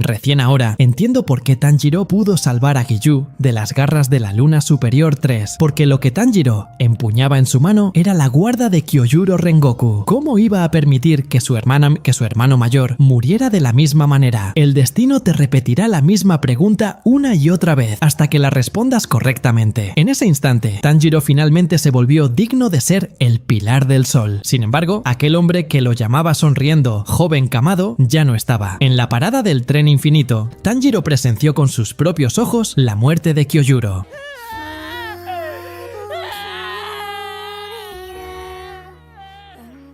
Recién ahora entiendo por qué Tanjiro pudo salvar a Giyu de las garras de la Luna Superior 3, porque lo que Tanjiro empuñaba en su mano era la guarda de Kyojuro Rengoku. ¿Cómo iba a permitir que su hermano mayor muriera de la misma manera? El destino te repetirá la misma pregunta una y otra vez hasta que la respondas correctamente. En ese instante, Tanjiro finalmente se volvió digno de ser el pilar del sol. Sin embargo, aquel hombre que lo llamaba sonriendo joven Kamado ya no estaba. En la parada del tren infinito, Tanjiro presenció con sus propios ojos la muerte de Kyojuro.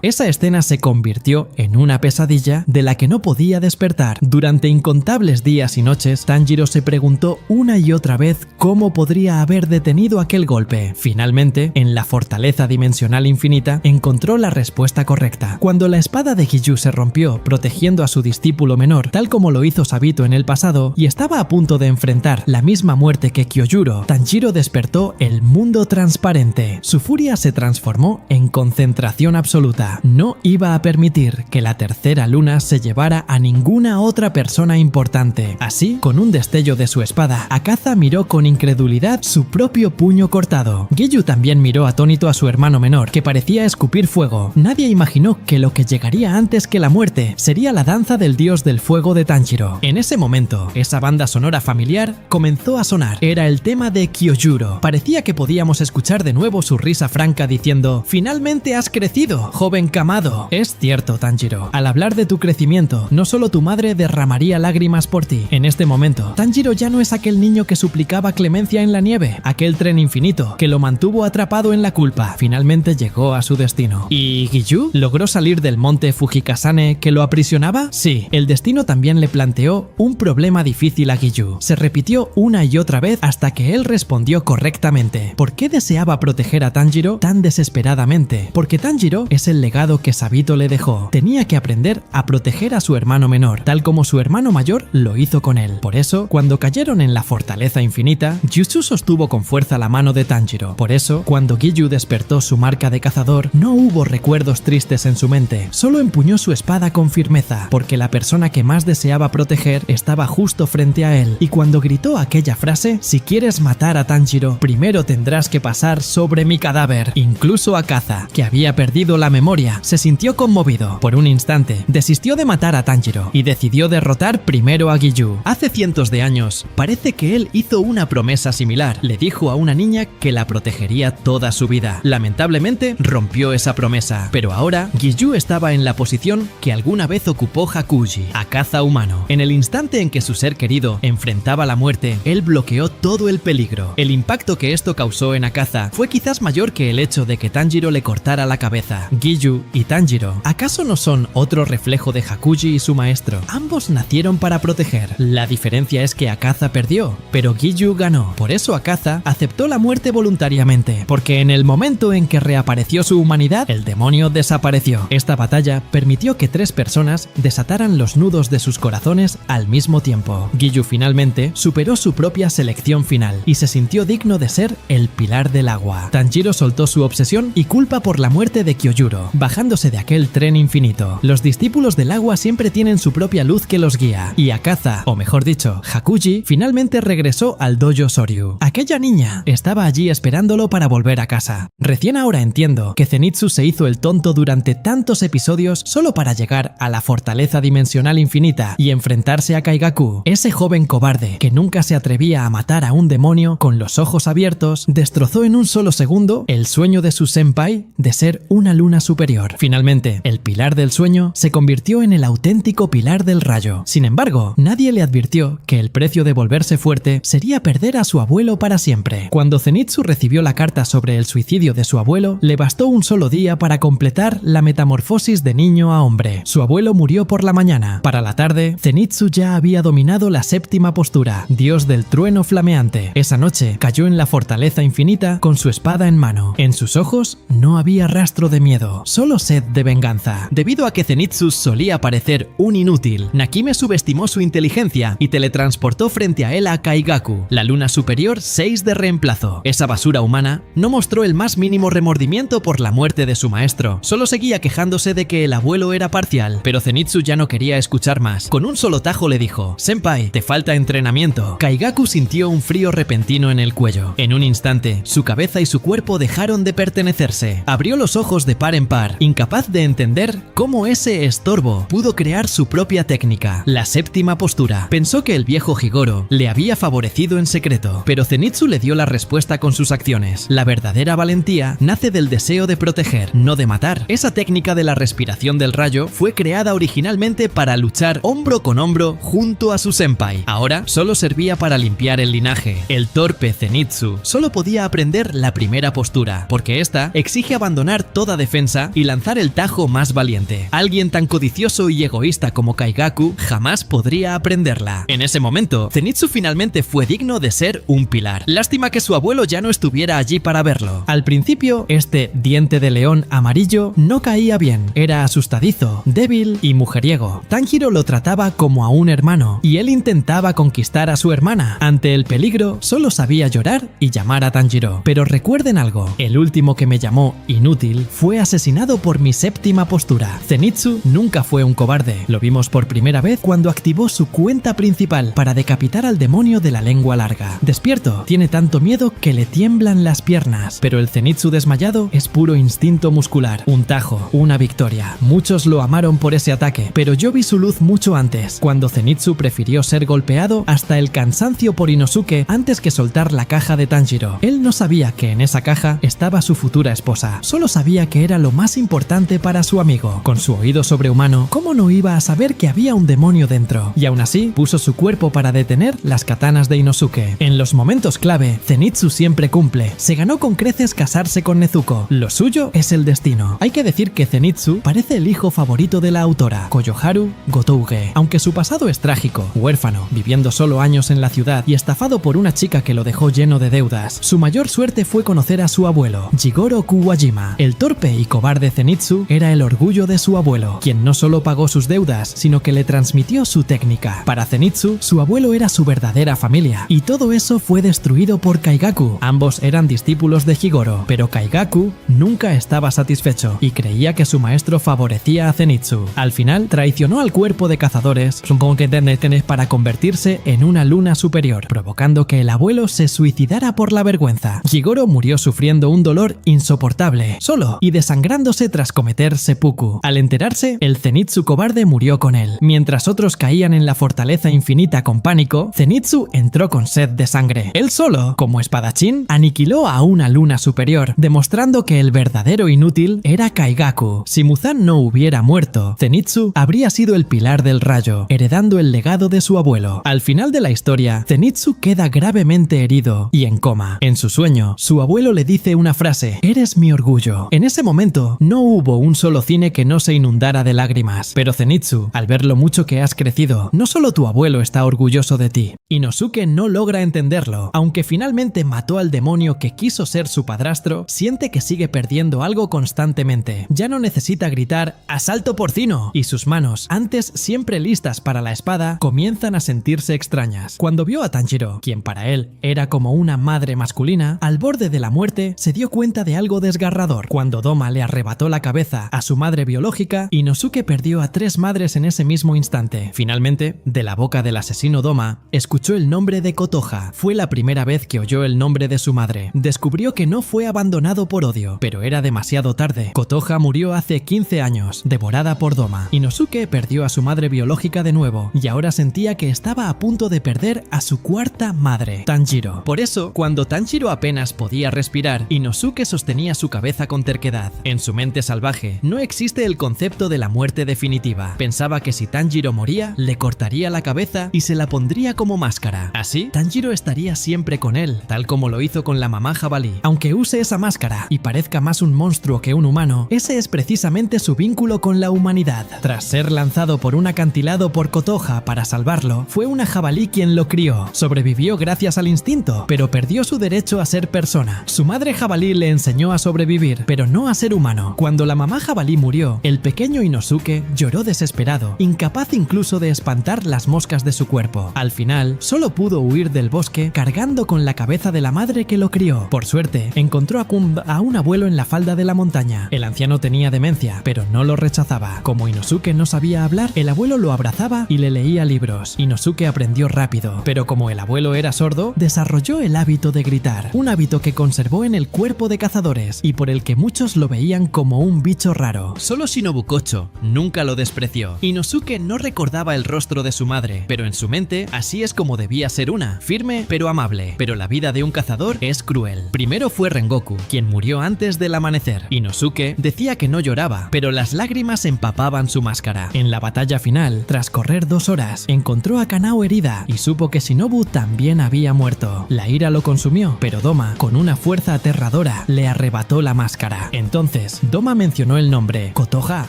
Esa escena se convirtió en una pesadilla de la que no podía despertar. Durante incontables días y noches, Tanjiro se preguntó una y otra vez cómo podría haber detenido aquel golpe. Finalmente, en la fortaleza dimensional infinita, encontró la respuesta correcta. Cuando la espada de Giyu se rompió, protegiendo a su discípulo menor, tal como lo hizo Sabito en el pasado, y estaba a punto de enfrentar la misma muerte que Kyojuro, Tanjiro despertó el mundo transparente. Su furia se transformó en concentración absoluta. No iba a permitir que la tercera luna se llevara a ninguna otra persona importante. Así, con un destello de su espada, Akaza miró con incredulidad su propio puño cortado. Giyu también miró atónito a su hermano menor, que parecía escupir fuego. Nadie imaginó que lo que llegaría antes que la muerte sería la danza del dios del fuego de Tanjiro. En ese momento, esa banda sonora familiar comenzó a sonar. Era el tema de Kyojuro. Parecía que podíamos escuchar de nuevo su risa franca diciendo: «Finalmente has crecido, joven Kamado». Es cierto, Tanjiro. Al hablar de tu crecimiento, no solo tu madre derramaría lágrimas por ti. En este momento, Tanjiro ya no es aquel niño que suplicaba clemencia en la nieve, aquel tren infinito que lo mantuvo atrapado en la culpa. Finalmente llegó a su destino. ¿Y Giyu logró salir del monte Fujikasane que lo aprisionaba? Sí, el destino también le planteó un problema difícil a Giyu. Se repitió una y otra vez hasta que él respondió correctamente. ¿Por qué deseaba proteger a Tanjiro tan desesperadamente? Porque Tanjiro es el legado que Sabito le dejó. Tenía que aprender a proteger a su hermano menor, tal como su hermano mayor lo hizo con él. Por eso, cuando cayeron en la fortaleza infinita, Jutsu sostuvo con fuerza la mano de Tanjiro. Por eso, cuando Giyu despertó su marca de cazador, no hubo recuerdos tristes en su mente, solo empuñó su espada con firmeza, porque la persona que más deseaba proteger estaba justo frente a él. Y cuando gritó aquella frase: «Si quieres matar a Tanjiro, primero tendrás que pasar sobre mi cadáver». Incluso Akaza, que había perdido la memoria, se sintió conmovido. Por un instante, desistió de matar a Tanjiro y decidió derrotar primero a Giyu. Hace cientos de años, parece que él hizo una promesa similar. Le dijo a una niña que la protegería toda su vida. Lamentablemente, rompió esa promesa. Pero ahora, Giyu estaba en la posición que alguna vez ocupó Hakuji, Akaza humano. En el instante en que su ser querido enfrentaba la muerte, él bloqueó todo el peligro. El impacto que esto causó en Akaza fue quizás mayor que el hecho de que Tanjiro le cortara la cabeza. Giyu y Tanjiro, ¿acaso no son otro reflejo de Hakuji y su maestro? Ambos nacieron para proteger. La diferencia es que Akaza perdió, pero Giyu ganó. Por eso Akaza aceptó la muerte voluntariamente, porque en el momento en que reapareció su humanidad, el demonio desapareció. Esta batalla permitió que tres personas desataran los nudos de sus corazones al mismo tiempo. Giyu finalmente superó su propia selección final y se sintió digno de ser el pilar del agua. Tanjiro soltó su obsesión y culpa por la muerte de Kyojuro, bajándose de aquel tren infinito. Los discípulos del agua siempre tienen su propia luz que los guía, y Akaza, o mejor dicho, Hakuji, finalmente regresó al dojo Soryu. Aquella niña estaba allí esperándolo para volver a casa. Recién ahora entiendo que Zenitsu se hizo el tonto durante tantos episodios solo para llegar a la fortaleza dimensional infinita y enfrentarse a Kaigaku. Ese joven cobarde que nunca se atrevía a matar a un demonio con los ojos abiertos, destrozó en un solo segundo el sueño de su senpai de ser una luna superior. Finalmente, el pilar del sueño se convirtió en el auténtico pilar del rayo. Sin embargo, nadie le advirtió que el precio de volverse fuerte sería perder a su abuelo para siempre. Cuando Zenitsu recibió la carta sobre el suicidio de su abuelo, le bastó un solo día para completar la metamorfosis de niño a hombre. Su abuelo murió por la mañana. Para la tarde, Zenitsu ya había dominado la séptima postura, dios del trueno flameante. Esa noche, cayó en la fortaleza infinita con su espada en mano. En sus ojos no había rastro de miedo, solo sed de venganza. Debido a que Zenitsu solía parecer un inútil, Nakime subestimó su inteligencia y teletransportó frente a él a Kaigaku, la luna superior 6 de reemplazo. Esa basura humana no mostró el más mínimo remordimiento por la muerte de su maestro, solo seguía quejándose de que el abuelo era parcial, pero Zenitsu ya no quería escuchar más. Con un solo tajo le dijo: «Senpai, te falta entrenamiento». Kaigaku sintió un frío repentino en el cuello. En un instante, su cabeza y su cuerpo dejaron de pertenecerse. Abrió los ojos de par en par, incapaz de entender cómo ese estorbo pudo crear su propia técnica, la séptima postura. Pensó que el viejo Higoro le había favorecido en secreto, pero Zenitsu le dio la respuesta con sus acciones. La verdadera valentía nace del deseo de proteger, no de matar. Esa técnica de la respiración del rayo fue creada originalmente para luchar hombro con hombro junto a su senpai. Ahora solo servía para limpiar el linaje. El torpe Zenitsu solo podía aprender la primera postura, porque esta exige abandonar toda defensa y lanzar el tajo más valiente. Alguien tan codicioso y egoísta como Kaigaku jamás podría aprenderla. En ese momento, Zenitsu finalmente fue digno de ser un pilar. Lástima que su abuelo ya no estuviera allí para verlo. Al principio, este diente de león amarillo no caía bien. Era asustadizo, débil y mujeriego. Tanjiro lo trataba como a un hermano y él intentaba conquistar a su hermana. Ante el peligro, solo sabía llorar y llamar a Tanjiro. Pero recuerden algo, el último que me llamó inútil fue asesinado por mi séptima postura. Zenitsu nunca fue un cobarde. Lo vimos por primera vez cuando activó su cuenta principal para decapitar al demonio de la lengua larga. Despierto, tiene tanto miedo que le tiemblan las piernas, pero el Zenitsu desmayado es puro instinto muscular. Un tajo, una victoria. Muchos lo amaron por ese ataque, pero yo vi su luz mucho antes, cuando Zenitsu prefirió ser golpeado hasta el cansancio por Inosuke antes que soltar la caja de Tanjiro. Él no sabía que en esa caja estaba su futura esposa, solo sabía que era lo más importante para su amigo. Con su oído sobrehumano, ¿cómo no iba a saber que había un demonio dentro? Y aún así, puso su cuerpo para detener las katanas de Inosuke. En los momentos clave, Zenitsu siempre cumple. Se ganó con creces casarse con Nezuko. Lo suyo es el destino. Hay que decir que Zenitsu parece el hijo favorito de la autora, Koyoharu Gotouge. Aunque su pasado es trágico, huérfano, viviendo solo años en la ciudad y estafado por una chica que lo dejó lleno de deudas, su mayor suerte fue conocer a su abuelo, Jigoro Kuwajima. El torpe y cobarde Zenitsu era el orgullo de su abuelo, quien no solo pagó sus deudas, sino que le transmitió su técnica. Para Zenitsu, su abuelo era su verdadera familia, y todo eso fue destruido por Kaigaku. Ambos eran discípulos de Higoro, pero Kaigaku nunca estaba satisfecho y creía que su maestro favorecía a Zenitsu. Al final, traicionó al cuerpo de cazadores, supongo que tenés, para convertirse en una luna superior, provocando que el abuelo se suicidara por la vergüenza. Higoro murió sufriendo un dolor insoportable, solo y desangrándose tras cometer seppuku. Al enterarse, el Zenitsu cobarde murió con él. Mientras otros caían en la fortaleza infinita con pánico, Zenitsu entró con sed de sangre. Él solo, como espadachín, aniquiló a una luna superior, demostrando que el verdadero inútil era Kaigaku. Si Muzan no hubiera muerto, Zenitsu habría sido el pilar del rayo, heredando el legado de su abuelo. Al final de la historia, Zenitsu queda gravemente herido y en coma. En su sueño, su abuelo le dice una frase: «Eres mi orgullo». En ese momento, no hubo un solo cine que no se inundara de lágrimas. Pero Zenitsu, al ver lo mucho que has crecido, no solo tu abuelo está orgulloso de ti. Inosuke no logra entenderlo. Aunque finalmente mató al demonio que quiso ser su padrastro, siente que sigue perdiendo algo constantemente. Ya no necesita gritar «¡Asalto porcino!» y sus manos, antes siempre listas para la espada, comienzan a sentirse extrañas. Cuando vio a Tanjiro, quien para él era como una madre masculina, al borde de la muerte, se dio cuenta de algo desgarrador. Cuando Doma le arrebató la cabeza a su madre biológica, Inosuke perdió a 3 madres en ese mismo instante. Finalmente, de la boca del asesino Doma, escuchó el nombre de Kotoha. Fue la primera vez que oyó el nombre de su madre. Descubrió que no fue abandonado por odio, pero era demasiado tarde. Kotoha murió hace 15 años, devorada por Doma. Inosuke perdió a su madre biológica de nuevo, y ahora sentía que estaba a punto de perder a su cuarta madre, Tanjiro. Por eso, cuando Tanjiro apenas podía respirar, Inosuke sostenía su cabeza con terquedad. En su mente salvaje, no existe el concepto de la muerte definitiva. Pensaba que si Tanjiro moría, le cortaría la cabeza y se la pondría como máscara. Así, Tanjiro estaría siempre con él, tal como lo hizo con la mamá jabalí. Aunque use esa máscara y parezca más un monstruo que un humano, ese es precisamente su vínculo con la humanidad. Tras ser lanzado por un acantilado por Kotoha para salvarlo, fue una jabalí quien lo crió. Sobrevivió gracias al instinto, pero perdió su derecho a ser persona. Su madre jabalí le enseñó a sobrevivir, pero no a ser humano. hermano. Cuando la mamá jabalí murió, el pequeño Inosuke lloró desesperado, incapaz incluso de espantar las moscas de su cuerpo. Al final, solo pudo huir del bosque cargando con la cabeza de la madre que lo crió. Por suerte, encontró a un abuelo en la falda de la montaña. El anciano tenía demencia, pero no lo rechazaba. Como Inosuke no sabía hablar, el abuelo lo abrazaba y le leía libros. Inosuke aprendió rápido, pero como el abuelo era sordo, desarrolló el hábito de gritar, un hábito que conservó en el cuerpo de cazadores y por el que muchos lo veían como un bicho raro. Solo Shinobu Kocho nunca lo despreció. Inosuke no recordaba el rostro de su madre, pero en su mente así es como debía ser una, firme pero amable. Pero la vida de un cazador es cruel. Primero fue Rengoku, quien murió antes del amanecer. Inosuke decía que no lloraba, pero las lágrimas empapaban su máscara. En la batalla final, tras correr 2 horas, encontró a Kanao herida y supo que Shinobu también había muerto. La ira lo consumió, pero Doma, con una fuerza aterradora, le arrebató la máscara. Entonces, Doma mencionó el nombre, Kotoha.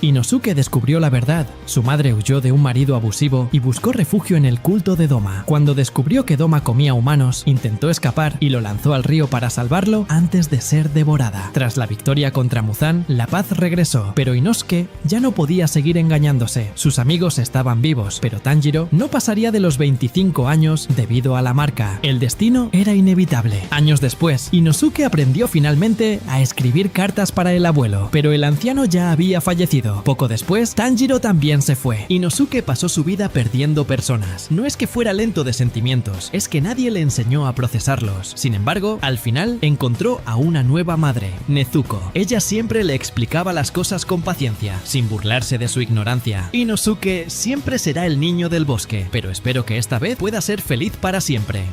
Inosuke descubrió la verdad. Su madre huyó de un marido abusivo y buscó refugio en el culto de Doma. Cuando descubrió que Doma comía humanos, intentó escapar y lo lanzó al río para salvarlo antes de ser devorada. Tras la victoria contra Muzan, la paz regresó, pero Inosuke ya no podía seguir engañándose. Sus amigos estaban vivos, pero Tanjiro no pasaría de los 25 años debido a la marca. El destino era inevitable. Años después, Inosuke aprendió finalmente a escribir cartas para el abuelo, pero el anciano ya había fallecido. Poco después, Tanjiro también se fue. Inosuke pasó su vida perdiendo personas. No es que fuera lento de sentimientos, es que nadie le enseñó a procesarlos. Sin embargo, al final encontró a una nueva madre, Nezuko. Ella siempre le explicaba las cosas con paciencia, sin burlarse de su ignorancia. Inosuke siempre será el niño del bosque, pero espero que esta vez pueda ser feliz para siempre.